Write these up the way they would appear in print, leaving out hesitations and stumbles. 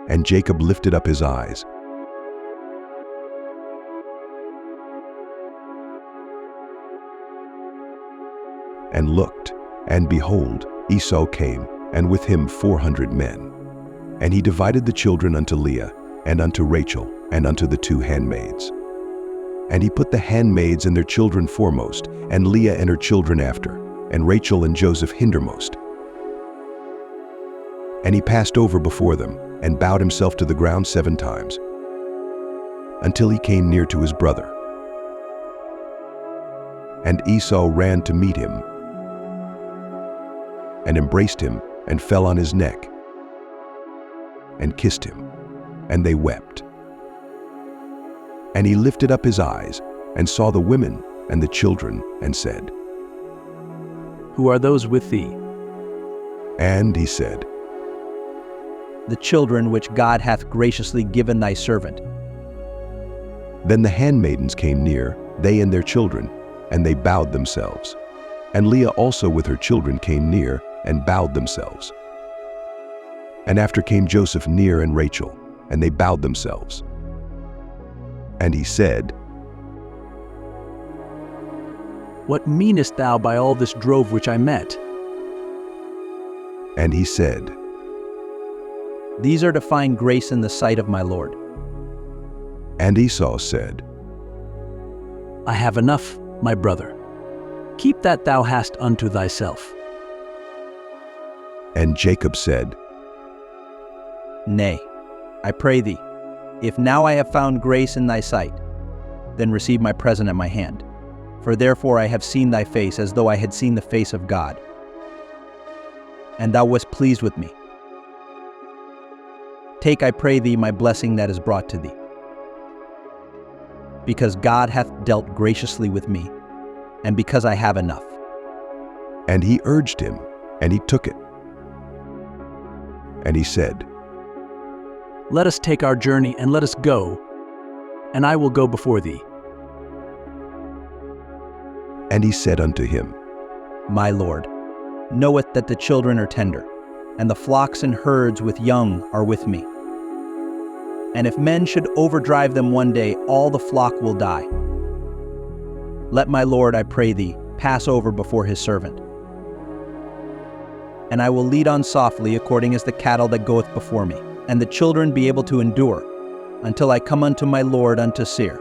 And Jacob lifted up his eyes, and looked, and behold, Esau came, and with him 400 men. And he divided the children unto Leah, and unto Rachel, and unto the 2 handmaids. And he put the handmaids and their children foremost, and Leah and her children after, and Rachel and Joseph hindermost. And he passed over before them, and bowed himself to the ground 7 times, until he came near to his brother. And Esau ran to meet him, and embraced him, and fell on his neck, and kissed him, and they wept. And he lifted up his eyes, and saw the women and the children, and said, Who are those with thee? And he said, The children which God hath graciously given thy servant. Then the handmaidens came near, they and their children, and they bowed themselves. And Leah also with her children came near, and bowed themselves. And after came Joseph near, and Rachel, and they bowed themselves. And he said, What meanest thou by all this drove which I met? And he said, These are to find grace in the sight of my Lord. And Esau said, I have enough, my brother. Keep that thou hast unto thyself. And Jacob said, Nay, I pray thee, if now I have found grace in thy sight, then receive my present at my hand. For therefore I have seen thy face as though I had seen the face of God. And thou wast pleased with me. Take, I pray thee, my blessing that is brought to thee. Because God hath dealt graciously with me, and because I have enough. And he urged him, and he took it. And he said, Let us take our journey, and let us go, and I will go before thee. And he said unto him, My Lord knoweth that the children are tender, and the flocks and herds with young are with me. And if men should overdrive them one day, all the flock will die. Let my Lord, I pray thee, pass over before his servant. And I will lead on softly according as the cattle that goeth before me, and the children be able to endure, until I come unto my Lord unto Seir.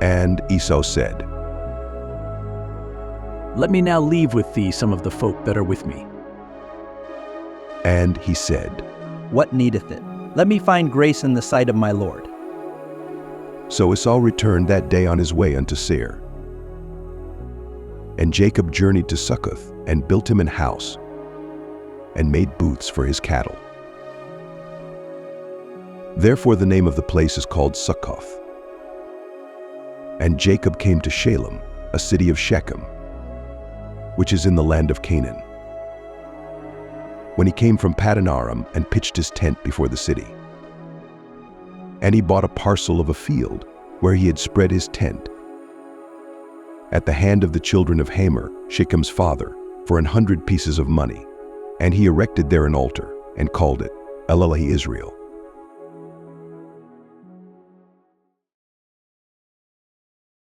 And Esau said, Let me now leave with thee some of the folk that are with me. And he said, What needeth it? Let me find grace in the sight of my Lord. So Esau returned that day on his way unto Seir. And Jacob journeyed to Succoth, and built him an house, and made booths for his cattle. Therefore the name of the place is called Succoth. And Jacob came to Shalem, a city of Shechem, which is in the land of Canaan, when he came from Paddan Aram, and pitched his tent before the city. And he bought a parcel of a field, where he had spread his tent, at the hand of the children of Hamor, Shechem's father, for 100 pieces of money. And he erected there an altar, and called it El Elohe Israel.